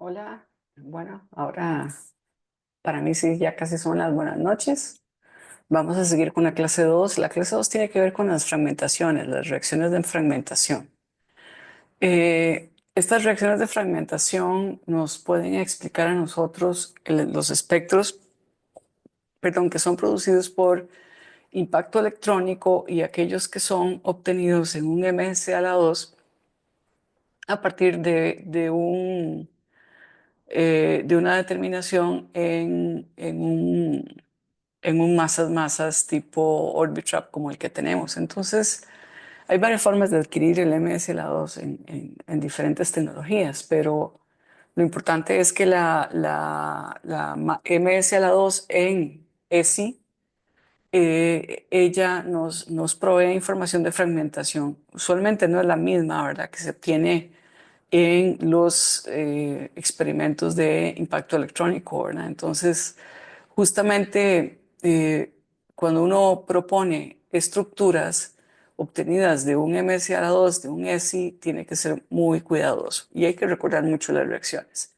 Hola, bueno, ahora para mí sí, ya casi son las buenas noches. Vamos a seguir con la clase 2. La clase 2 tiene que ver con las fragmentaciones, las reacciones de fragmentación. Estas reacciones de fragmentación nos pueden explicar a nosotros los espectros, perdón, que son producidos por impacto electrónico y aquellos que son obtenidos en un MSA2 a partir de una determinación en un masas tipo Orbitrap como el que tenemos. Entonces, hay varias formas de adquirir el MSLA2 en diferentes tecnologías, pero lo importante es que la MSLA2 en ESI, ella nos provee información de fragmentación. Usualmente no es la misma, ¿verdad?, que se obtiene en los experimentos de impacto electrónico, ¿verdad? Entonces, justamente cuando uno propone estructuras obtenidas de un MSA2, de un ESI, tiene que ser muy cuidadoso y hay que recordar mucho las reacciones.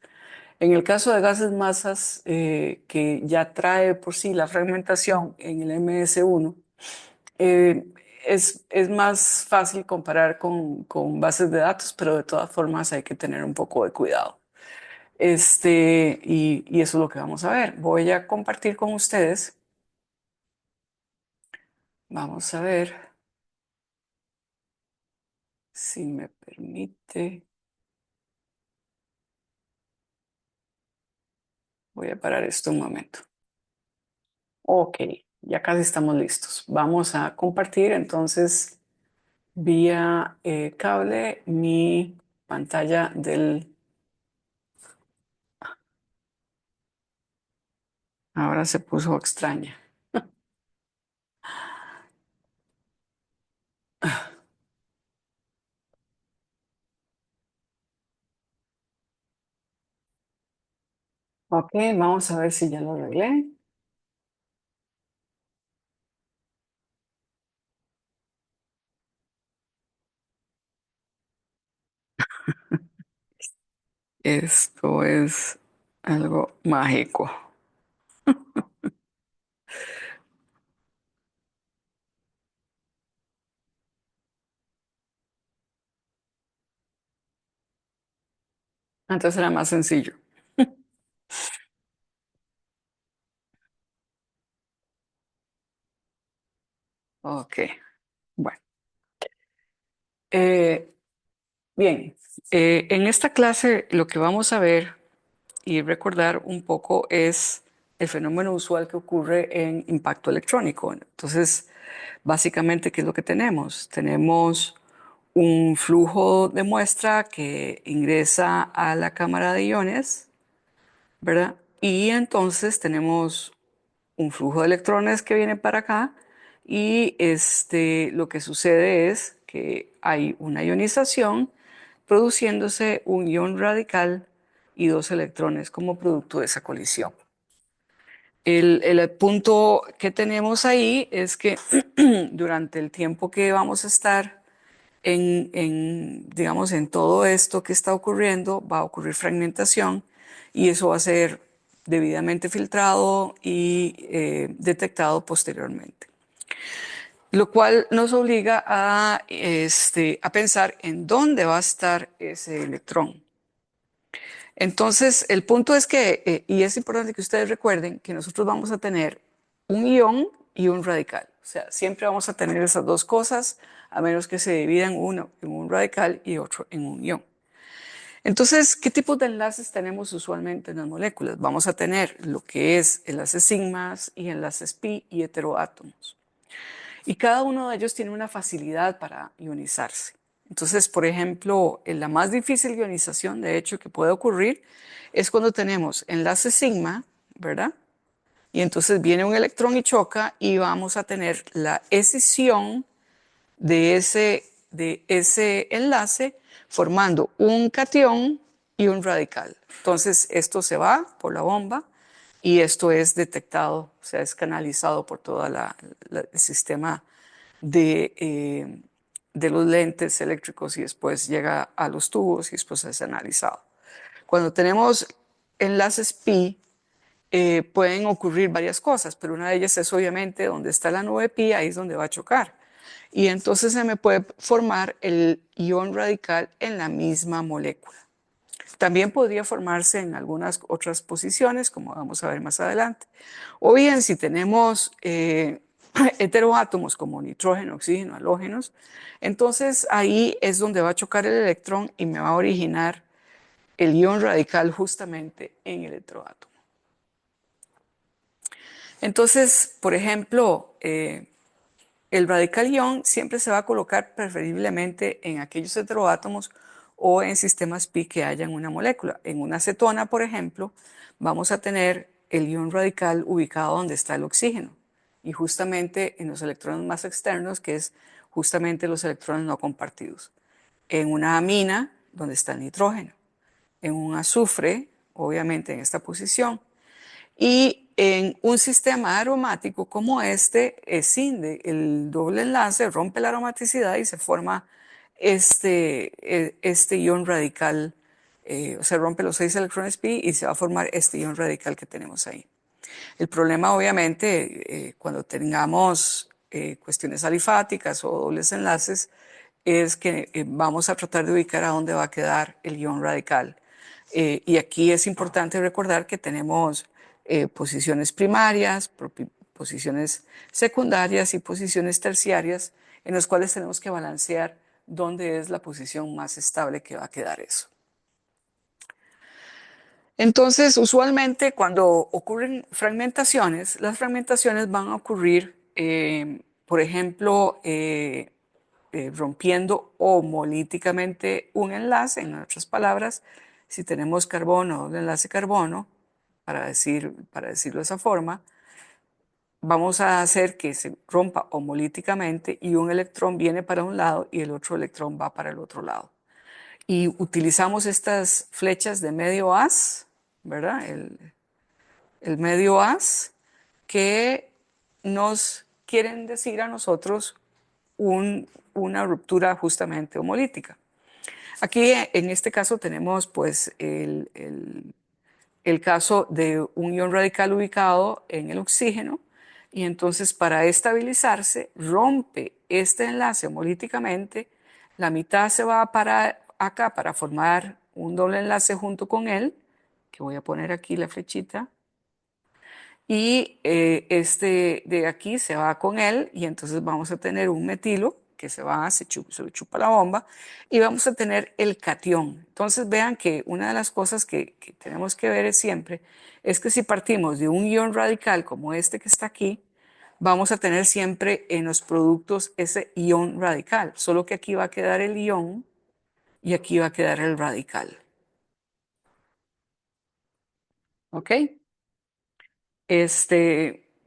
En el caso de gases masas, que ya trae por sí la fragmentación en el MS1, eh, es más fácil comparar con bases de datos, pero de todas formas hay que tener un poco de cuidado. Y eso es lo que vamos a ver. Voy a compartir con ustedes. Vamos a ver si me permite. Voy a parar esto un momento. Ok, ya casi estamos listos. Vamos a compartir entonces vía cable mi pantalla del... Ahora se puso extraña. Ok, vamos a ver si ya lo arreglé. Esto es algo mágico. Antes era más sencillo. Ok, bueno. Eh, bien, en esta clase lo que vamos a ver y recordar un poco es el fenómeno usual que ocurre en impacto electrónico. Entonces, básicamente, ¿qué es lo que tenemos? Tenemos un flujo de muestra que ingresa a la cámara de iones, ¿verdad? Y entonces tenemos un flujo de electrones que viene para acá y lo que sucede es que hay una ionización produciéndose un ion radical y dos electrones como producto de esa colisión. El punto que tenemos ahí es que durante el tiempo que vamos a estar digamos, en todo esto que está ocurriendo, va a ocurrir fragmentación y eso va a ser debidamente filtrado y detectado posteriormente. Lo cual nos obliga a pensar en dónde va a estar ese electrón. Entonces, el punto es que, y es importante que ustedes recuerden que nosotros vamos a tener un ion y un radical. O sea, siempre vamos a tener esas dos cosas, a menos que se dividan uno en un radical y otro en un ion. Entonces, ¿qué tipos de enlaces tenemos usualmente en las moléculas? Vamos a tener lo que es enlaces sigmas y enlaces pi y heteroátomos. Y cada uno de ellos tiene una facilidad para ionizarse. Entonces, por ejemplo, la más difícil ionización, de hecho, que puede ocurrir es cuando tenemos enlace sigma, ¿verdad? Y entonces viene un electrón y choca y vamos a tener la escisión de ese enlace formando un catión y un radical. Entonces, esto se va por la bomba y esto es detectado, o sea, es canalizado por todo el sistema de los lentes eléctricos y después llega a los tubos y después es analizado. Cuando tenemos enlaces pi, pueden ocurrir varias cosas, pero una de ellas es obviamente donde está la nube pi, ahí es donde va a chocar. Y entonces se me puede formar el ion radical en la misma molécula. También podría formarse en algunas otras posiciones, como vamos a ver más adelante. O bien, si tenemos heteroátomos como nitrógeno, oxígeno, halógenos, entonces ahí es donde va a chocar el electrón y me va a originar el ion radical justamente en el heteroátomo. Entonces, por ejemplo, el radical ion siempre se va a colocar preferiblemente en aquellos heteroátomos o en sistemas pi que haya en una molécula. En una cetona, por ejemplo, vamos a tener el ion radical ubicado donde está el oxígeno y justamente en los electrones más externos, que es justamente los electrones no compartidos. En una amina, donde está el nitrógeno. En un azufre, obviamente en esta posición. Y en un sistema aromático como este, escinde el doble enlace, rompe la aromaticidad y se forma este ion radical, o sea, rompe los 6 electrones pi y se va a formar este ion radical que tenemos ahí. El problema, obviamente, cuando tengamos cuestiones alifáticas o dobles enlaces, es que vamos a tratar de ubicar a dónde va a quedar el ion radical. Y aquí es importante recordar que tenemos posiciones primarias, posiciones secundarias y posiciones terciarias en las cuales tenemos que balancear dónde es la posición más estable que va a quedar eso. Entonces, usualmente cuando ocurren fragmentaciones, las fragmentaciones van a ocurrir, por ejemplo, rompiendo homolíticamente un enlace, en otras palabras, si tenemos carbono, el enlace carbono, para decirlo de esa forma, vamos a hacer que se rompa homolíticamente y un electrón viene para un lado y el otro electrón va para el otro lado. Y utilizamos estas flechas de medio haz, ¿verdad? El medio haz, que nos quieren decir a nosotros una ruptura justamente homolítica. Aquí en este caso tenemos pues el caso de un ion radical ubicado en el oxígeno y entonces para estabilizarse rompe este enlace homolíticamente, la mitad se va para acá para formar un doble enlace junto con él, que voy a poner aquí la flechita, y este de aquí se va con él y entonces vamos a tener un metilo que se chupa la bomba y vamos a tener el catión. Entonces vean que una de las cosas que tenemos que ver es siempre es que si partimos de un ion radical como este que está aquí, vamos a tener siempre en los productos ese ion radical, solo que aquí va a quedar el ion y aquí va a quedar el radical. ¿Ok?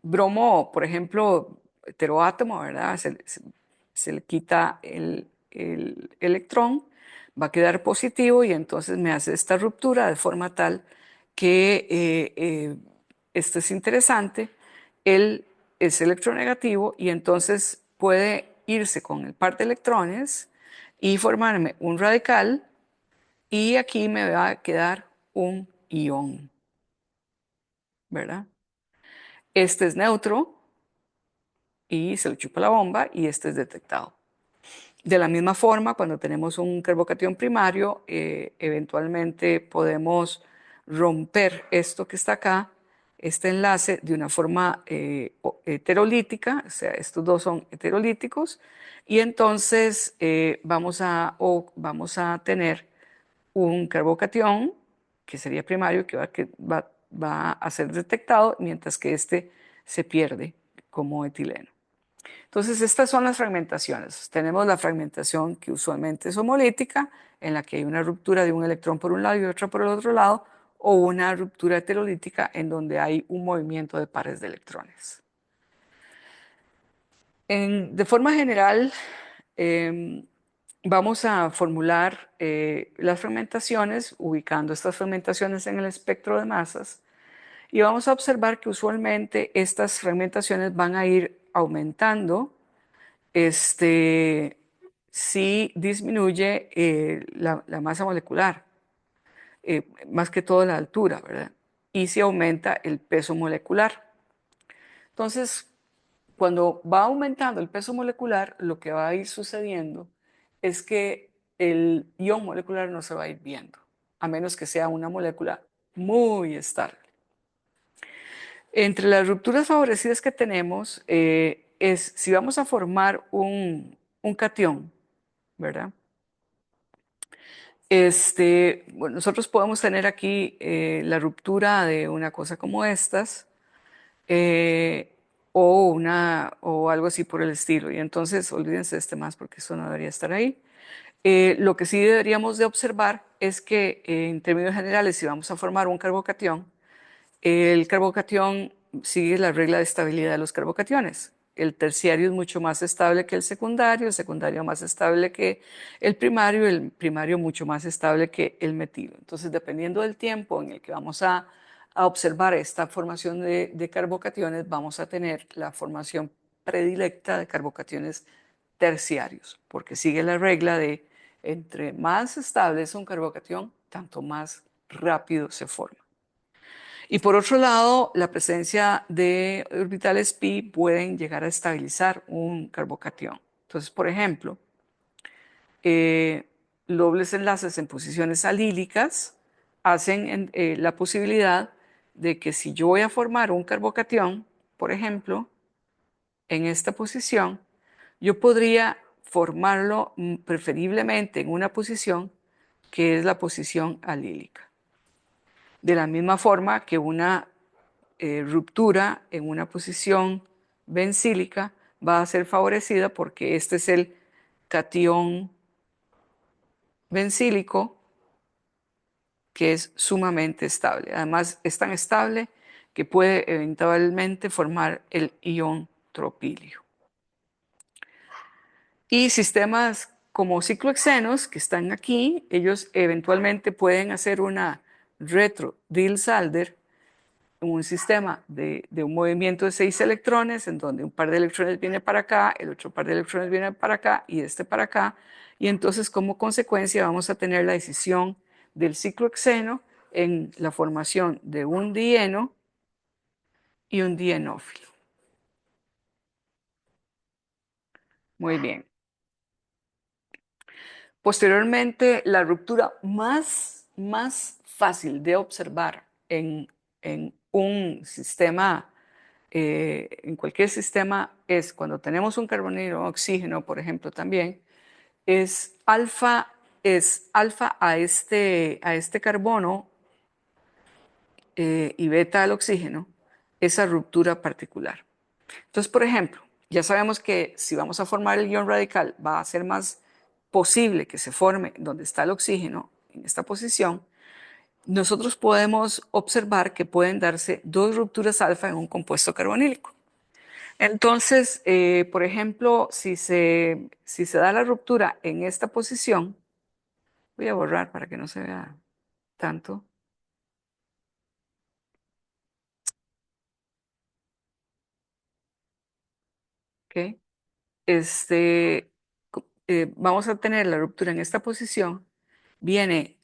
Bromo, por ejemplo, heteroátomo, ¿verdad? Se le quita el electrón, va a quedar positivo y entonces me hace esta ruptura de forma tal que esto es interesante, él es electronegativo y entonces puede irse con el par de electrones y formarme un radical y aquí me va a quedar un ión, ¿verdad? Este es neutro y se le chupa la bomba y este es detectado. De la misma forma, cuando tenemos un carbocatión primario, eventualmente podemos romper esto que está acá, este enlace, de una forma heterolítica, o sea, estos dos son heterolíticos, y entonces vamos a tener un carbocatión, que sería primario, va a ser detectado, mientras que este se pierde como etileno. Entonces, estas son las fragmentaciones. Tenemos la fragmentación que usualmente es homolítica, en la que hay una ruptura de un electrón por un lado y otra por el otro lado, o una ruptura heterolítica en donde hay un movimiento de pares de electrones. De forma general, vamos a formular las fragmentaciones, ubicando estas fragmentaciones en el espectro de masas, y vamos a observar que usualmente estas fragmentaciones van a ir aumentando si disminuye la masa molecular. más que todo la altura, ¿verdad? Y se aumenta el peso molecular. Entonces, cuando va aumentando el peso molecular, lo que va a ir sucediendo es que el ion molecular no se va a ir viendo, a menos que sea una molécula muy estable. Entre las rupturas favorecidas que tenemos es si vamos a formar un catión, ¿verdad? Bueno, nosotros podemos tener aquí la ruptura de una cosa como estas, eh, o algo así por el estilo. Y entonces olvídense de este más porque eso no debería estar ahí. Lo que sí deberíamos de observar es que en términos generales, si vamos a formar un carbocatión, el carbocatión sigue la regla de estabilidad de los carbocationes. El terciario es mucho más estable que el secundario más estable que el primario mucho más estable que el metilo. Entonces, dependiendo del tiempo en el que vamos a observar esta formación de carbocationes, vamos a tener la formación predilecta de carbocationes terciarios, porque sigue la regla de entre más estable es un carbocatión, tanto más rápido se forma. Y por otro lado, la presencia de orbitales pi pueden llegar a estabilizar un carbocatión. Entonces, por ejemplo, eh, dobles enlaces en posiciones alílicas hacen la posibilidad de que si yo voy a formar un carbocatión, por ejemplo, en esta posición, yo podría formarlo preferiblemente en una posición que es la posición alílica. De la misma forma que una ruptura en una posición bencílica va a ser favorecida porque este es el catión bencílico que es sumamente estable. Además, es tan estable que puede eventualmente formar el ion tropilio. Y sistemas como ciclohexenos que están aquí, ellos eventualmente pueden hacer una retro-Diels-Alder, un sistema de un movimiento de 6 electrones, en donde un par de electrones viene para acá, el otro par de electrones viene para acá y este para acá. Y entonces, como consecuencia, vamos a tener la decisión del ciclohexeno en la formación de un dieno y un dienófilo. Muy bien. Posteriormente, la ruptura más fácil de observar en un sistema, en cualquier sistema, es cuando tenemos un carbonilo oxígeno, por ejemplo, también, es alfa a este carbono y beta al oxígeno, esa ruptura particular. Entonces, por ejemplo, ya sabemos que si vamos a formar el ion radical, va a ser más posible que se forme donde está el oxígeno, en esta posición. Nosotros podemos observar que pueden darse dos rupturas alfa en un compuesto carbonílico. Entonces, por ejemplo, si se da la ruptura en esta posición, voy a borrar para que no se vea tanto. ¿Ok? Vamos a tener la ruptura en esta posición, viene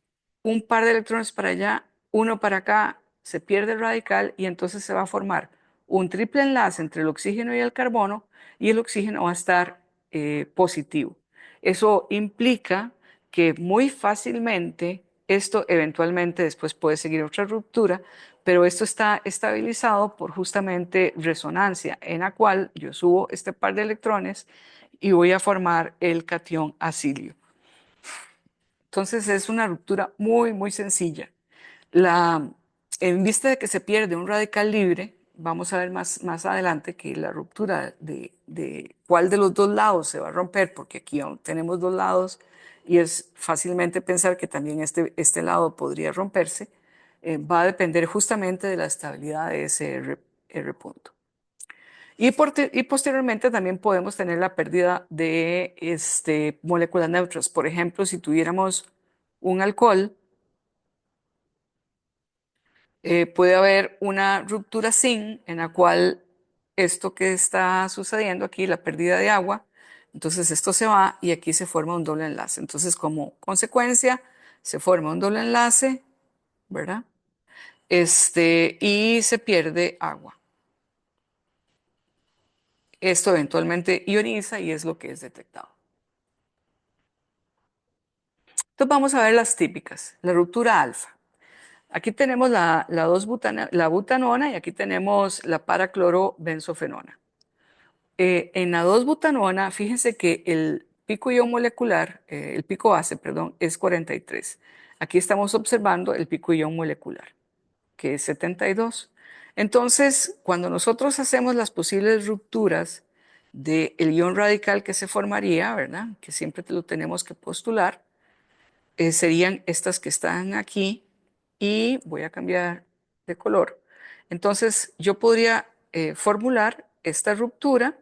un par de electrones para allá, uno para acá, se pierde el radical y entonces se va a formar un triple enlace entre el oxígeno y el carbono y el oxígeno va a estar positivo. Eso implica que muy fácilmente esto eventualmente después puede seguir otra ruptura, pero esto está estabilizado por justamente resonancia, en la cual yo subo este par de electrones y voy a formar el catión acilio. Entonces es una ruptura muy sencilla. La, en vista de que se pierde un radical libre, vamos a ver más adelante que la ruptura de cuál de los dos lados se va a romper, porque aquí aún tenemos dos lados y es fácilmente pensar que también este lado podría romperse, va a depender justamente de la estabilidad de ese R punto. Y posteriormente también podemos tener la pérdida de moléculas neutras. Por ejemplo, si tuviéramos un alcohol, puede haber una ruptura sin en la cual esto que está sucediendo aquí, la pérdida de agua, entonces esto se va y aquí se forma un doble enlace. Entonces, como consecuencia, se forma un doble enlace ¿verdad? Y se pierde agua. Esto eventualmente ioniza y es lo que es detectado. Entonces vamos a ver las típicas. La ruptura alfa. Aquí tenemos la 2-butana, la butanona y aquí tenemos la paraclorobenzofenona. En la 2-butanona, fíjense que el pico ion molecular, el pico base, perdón, es 43. Aquí estamos observando el pico ion molecular, que es 72. Entonces, cuando nosotros hacemos las posibles rupturas del ion radical que se formaría, ¿verdad? Que siempre lo tenemos que postular, serían estas que están aquí y voy a cambiar de color. Entonces, yo podría formular esta ruptura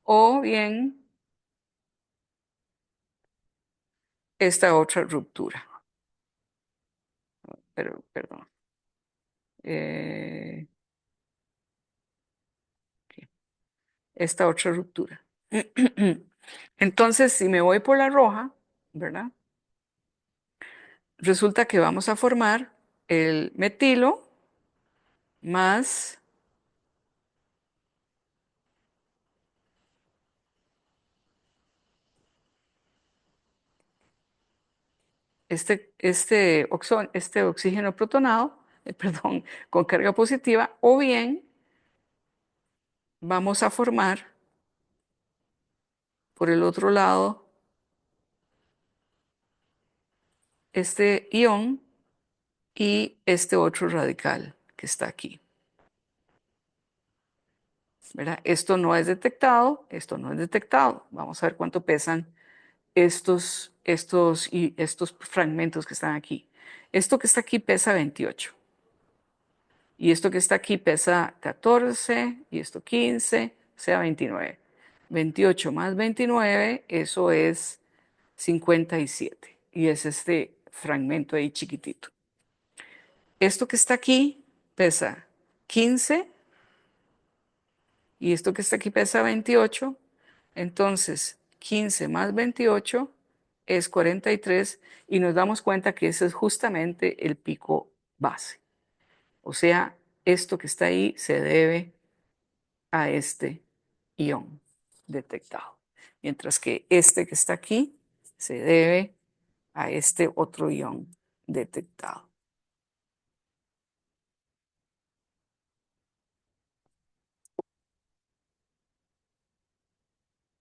o bien esta otra ruptura. Pero, perdón. Eh, ok, esta otra ruptura. Entonces, si me voy por la roja, ¿verdad? Resulta que vamos a formar el metilo más este oxígeno protonado, perdón, con carga positiva, o bien vamos a formar por el otro lado este ion y este otro radical que está aquí. ¿Verdad? Esto no es detectado, esto no es detectado. Vamos a ver cuánto pesan estos fragmentos que están aquí. Esto que está aquí pesa 28 y esto que está aquí pesa 14 y esto 15, o sea 29. 28 más 29, eso es 57 y es este fragmento ahí chiquitito. Esto que está aquí pesa 15 y esto que está aquí pesa 28. Entonces, 15 más 28 es 43 y nos damos cuenta que ese es justamente el pico base. O sea, esto que está ahí se debe a este ion detectado, mientras que este que está aquí se debe a este otro ion detectado.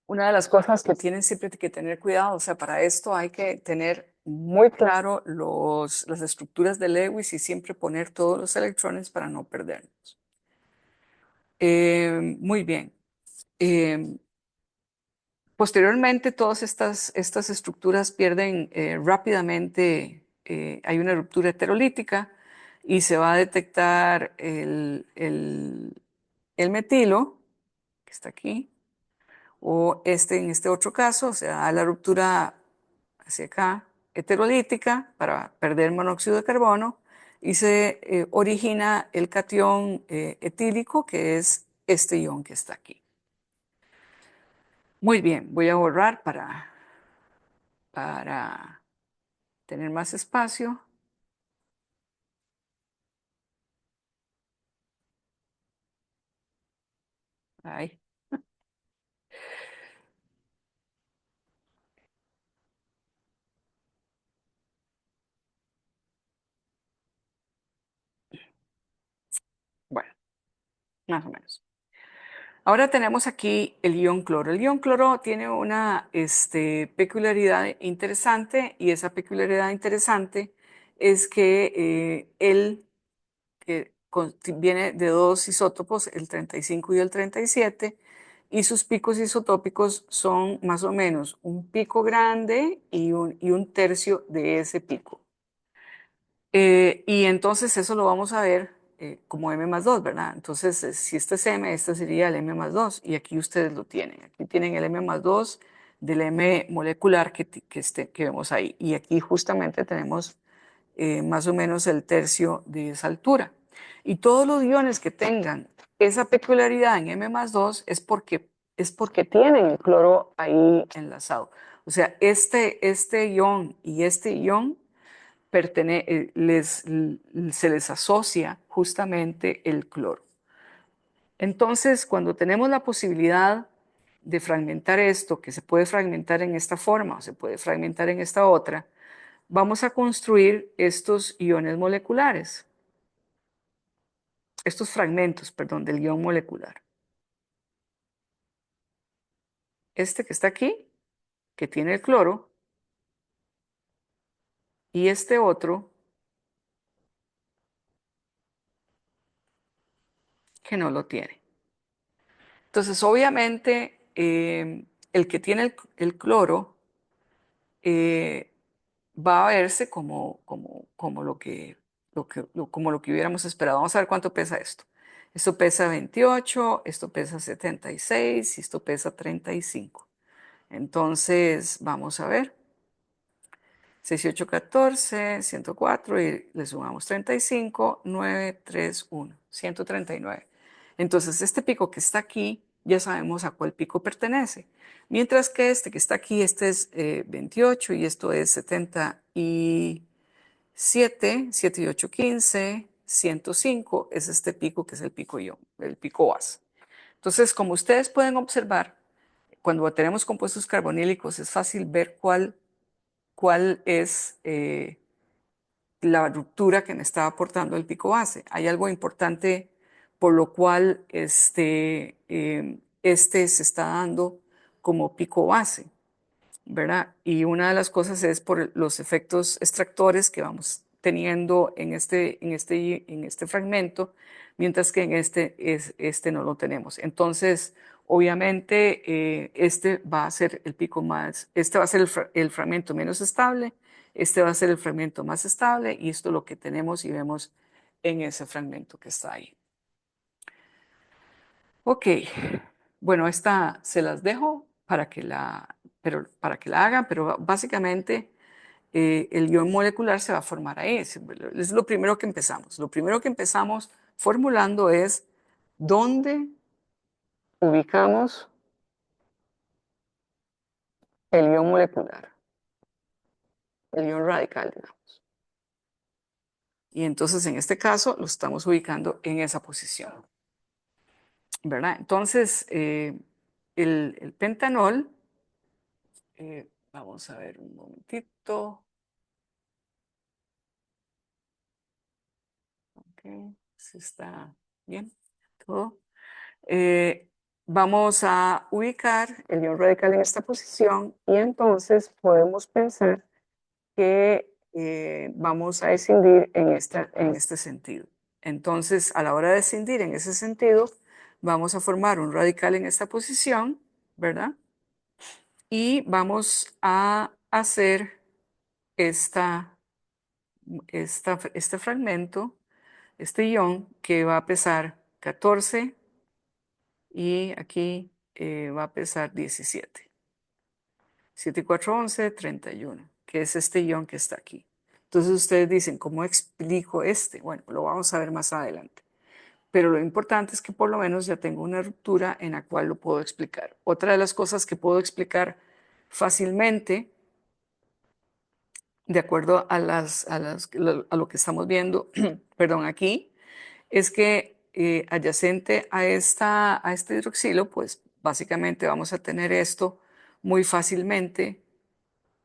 Una de las cosas que tienen siempre que tener cuidado, o sea, para esto hay que tener muy claro las estructuras de Lewis y siempre poner todos los electrones para no perderlos. Muy bien. Eh, Posteriormente, todas estas estructuras pierden rápidamente, hay una ruptura heterolítica y se va a detectar el metilo, que está aquí, o en este otro caso, o sea, la ruptura hacia acá, heterolítica, para perder monóxido de carbono, y se origina el catión etílico, que es este ion que está aquí. Muy bien, voy a borrar para tener más espacio. Ay, bueno, más o menos. Ahora tenemos aquí el ion cloro. El ion cloro tiene una peculiaridad interesante y esa peculiaridad interesante es que él viene de dos isótopos, el 35 y el 37, y sus picos isotópicos son más o menos un pico grande y un tercio de ese pico. Y entonces eso lo vamos a ver como M más 2, ¿verdad? Entonces, si este es M, este sería el M más 2. Y aquí ustedes lo tienen. Aquí tienen el M más 2 del M molecular que vemos ahí. Y aquí justamente tenemos más o menos el tercio de esa altura. Y todos los iones que tengan esa peculiaridad en M más 2 es porque tienen el cloro ahí enlazado. O sea, este ion y este ion se les asocia justamente el cloro. Entonces, cuando tenemos la posibilidad de fragmentar esto, que se puede fragmentar en esta forma o se puede fragmentar en esta otra, vamos a construir estos iones moleculares, estos fragmentos, perdón, del ion molecular. Este que está aquí, que tiene el cloro, y este otro que no lo tiene. Entonces, obviamente, el que tiene el cloro eh, va a verse como como lo que hubiéramos esperado. Vamos a ver cuánto pesa esto. Esto pesa 28, esto pesa 76 y esto pesa 35. Entonces, vamos a ver. 68, 14, 104 y le sumamos 35, 9, 3, 1, 139. Entonces, este pico que está aquí, ya sabemos a cuál pico pertenece. Mientras que este que está aquí, este es 28 y esto es 77, 7 y 8, 15, 105 es este pico que es el pico ion, el pico base. Entonces, como ustedes pueden observar, cuando tenemos compuestos carbonílicos es fácil ver cuál es la ruptura que me está aportando el pico base. Hay algo importante por lo cual este se está dando como pico base, ¿verdad? Y una de las cosas es por los efectos extractores que vamos teniendo en este fragmento, mientras que en este no lo tenemos. Entonces, obviamente, este va a ser el pico más, este va a ser el fragmento menos estable, este va a ser el fragmento más estable, y esto es lo que tenemos y vemos en ese fragmento que está ahí. Ok, bueno, esta se las dejo para que la hagan, pero básicamente el ion molecular se va a formar ahí. Es lo primero que empezamos. Lo primero que empezamos formulando es dónde ubicamos el ion molecular, el ion radical, digamos. Y entonces en este caso lo estamos ubicando en esa posición, ¿verdad? Entonces, el pentanol, vamos a ver un momentito. Ok, si está bien todo. Vamos a ubicar el ion radical en esta posición y entonces podemos pensar que vamos a escindir en este sentido. Entonces, a la hora de escindir en ese sentido, vamos a formar un radical en esta posición, ¿verdad? Y vamos a hacer este fragmento, este ion, que va a pesar 14 y aquí va a pesar 17. 7 y 4, 11, 31, que es este ion que está aquí. Entonces ustedes dicen, ¿cómo explico este? Bueno, lo vamos a ver más adelante. Pero lo importante es que por lo menos ya tengo una ruptura en la cual lo puedo explicar. Otra de las cosas que puedo explicar fácilmente, de acuerdo a lo que estamos viendo, perdón, aquí, es que adyacente a este hidroxilo, pues básicamente vamos a tener esto muy fácilmente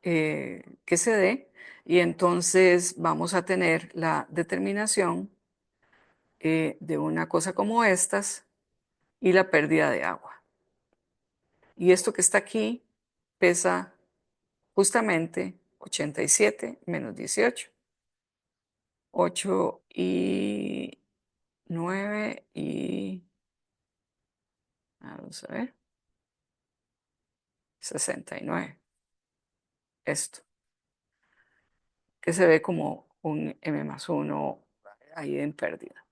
que se dé, y entonces vamos a tener la determinación de una cosa como estas y la pérdida de agua. Y esto que está aquí pesa justamente 87 menos 18, 8 y 9 y, vamos a ver, 69. Esto, que se ve como un M+1 ahí en pérdida.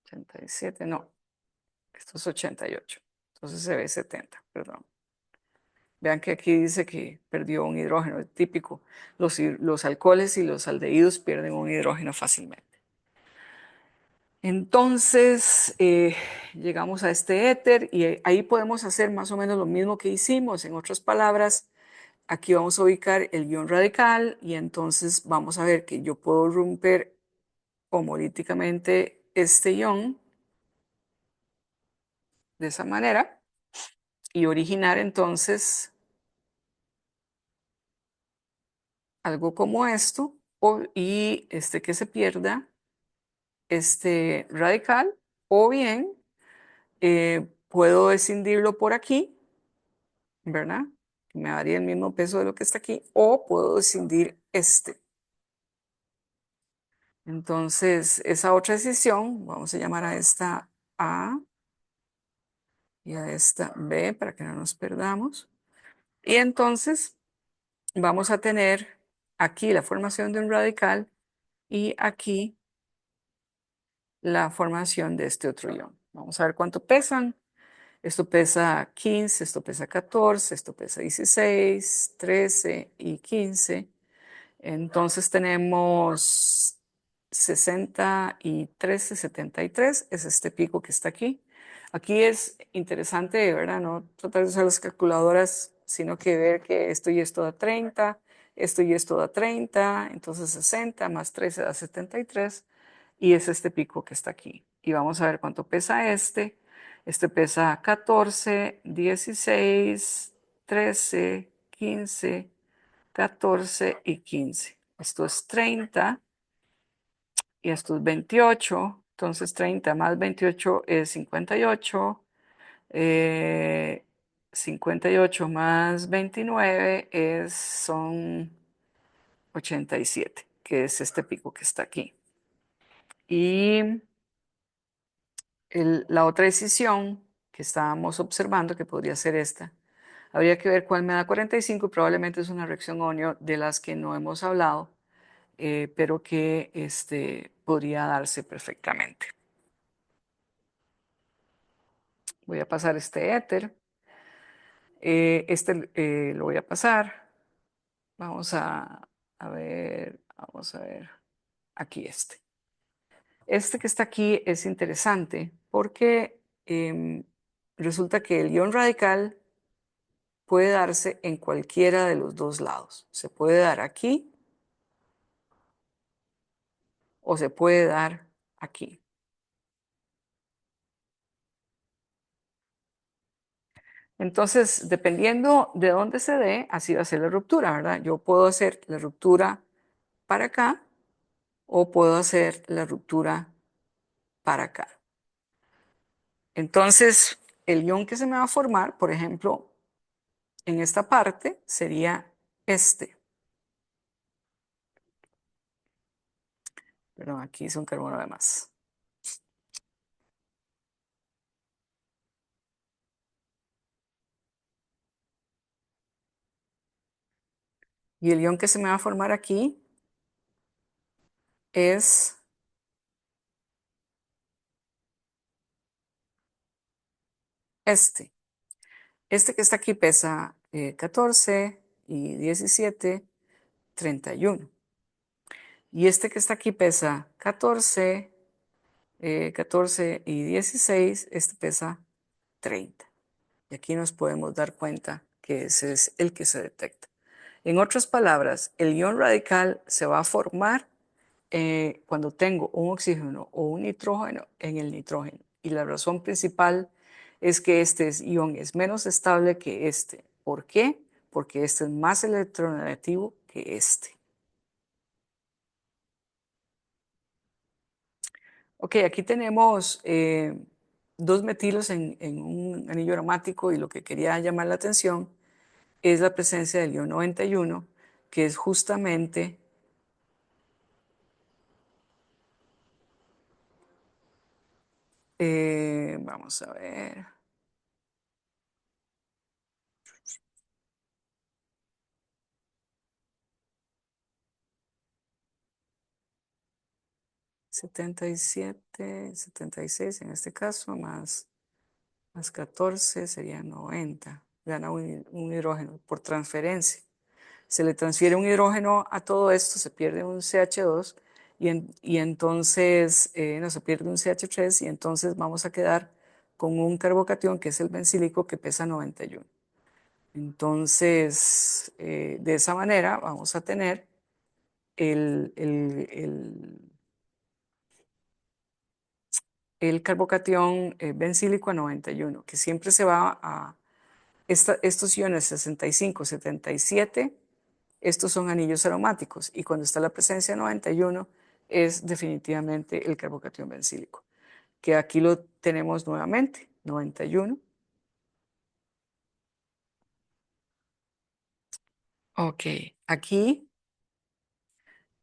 87, no, esto es 88. Entonces se ve 70, perdón. Vean que aquí dice que perdió un hidrógeno, es típico. Los alcoholes y los aldehídos pierden un hidrógeno fácilmente. Entonces llegamos a este éter y ahí podemos hacer más o menos lo mismo que hicimos. En otras palabras, aquí vamos a ubicar el ion radical y entonces vamos a ver que yo puedo romper homolíticamente este ion de esa manera y originar entonces algo como esto y que se pierda este radical, o bien puedo escindirlo por aquí, ¿verdad? Me daría el mismo peso de lo que está aquí, o puedo escindir este. Entonces, esa otra escisión, vamos a llamar a esta A y a esta B para que no nos perdamos. Y entonces vamos a tener aquí la formación de un radical y aquí la formación de este otro ion. Vamos a ver cuánto pesan. Esto pesa 15, esto pesa 14, esto pesa 16, 13 y 15. Entonces tenemos 63, 73, es este pico que está aquí. Aquí es interesante, ¿verdad? No tratar de usar las calculadoras, sino que ver que esto da 30, esto y esto da 30, entonces 60 más 13 da 73, y es este pico que está aquí. Y vamos a ver cuánto pesa este. Este pesa 14, 16, 13, 15, 14 y 15. Esto es 30 y esto es 28. Entonces 30 más 28 es 58. Eh, 58 más 29 son 87, que es este pico que está aquí. Y la otra decisión que estábamos observando, que podría ser esta, habría que ver cuál me da 45 y probablemente es una reacción Onio de las que no hemos hablado, pero que podría darse perfectamente. Voy a pasar este éter. Lo voy a pasar. Vamos a ver, vamos a ver. Aquí este. Este que está aquí es interesante porque resulta que el ion radical puede darse en cualquiera de los dos lados. Se puede dar aquí o se puede dar aquí. Entonces, dependiendo de dónde se dé, así va a ser la ruptura, ¿verdad? Yo puedo hacer la ruptura para acá o puedo hacer la ruptura para acá. Entonces, el ion que se me va a formar, por ejemplo, en esta parte sería este. Perdón, aquí es un carbono de más. Y el ion que se me va a formar aquí es este. Este que está aquí pesa 14 y 17, 31. Y este que está aquí pesa 14, 14 y 16, este pesa 30. Y aquí nos podemos dar cuenta que ese es el que se detecta. En otras palabras, el ion radical se va a formar cuando tengo un oxígeno o un nitrógeno en el nitrógeno. Y la razón principal es que este ion es menos estable que este. ¿Por qué? Porque este es más electronegativo que este. Ok, aquí tenemos dos metilos en un anillo aromático y lo que quería llamar la atención es la presencia del ion 91, que es justamente, vamos a ver, 77, 76 en este caso, más 14 sería 90. Gana un hidrógeno por transferencia. Se le transfiere un hidrógeno a todo esto, se pierde un CH2 y entonces no se pierde un CH3 y entonces vamos a quedar con un carbocatión que es el bencílico que pesa 91. Entonces, de esa manera vamos a tener el carbocatión bencílico a 91, que siempre se va a estos iones 65, 77, estos son anillos aromáticos y cuando está la presencia 91 es definitivamente el carbocatión bencílico, que aquí lo tenemos nuevamente, 91. Ok, aquí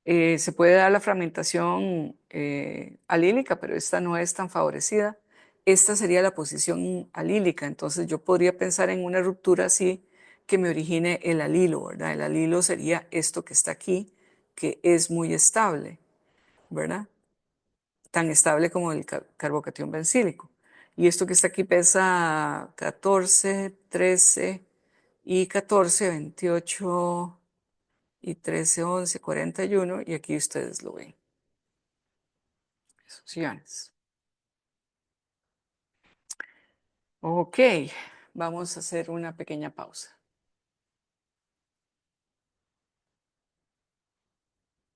se puede dar la fragmentación alílica, pero esta no es tan favorecida. Esta sería la posición alílica, entonces yo podría pensar en una ruptura así que me origine el alilo, ¿verdad? El alilo sería esto que está aquí, que es muy estable, ¿verdad? Tan estable como el carbocatión bencílico. Y esto que está aquí pesa 14, 13 y 14, 28 y 13, 11, 41, y aquí ustedes lo ven. Iones. Ok, vamos a hacer una pequeña pausa.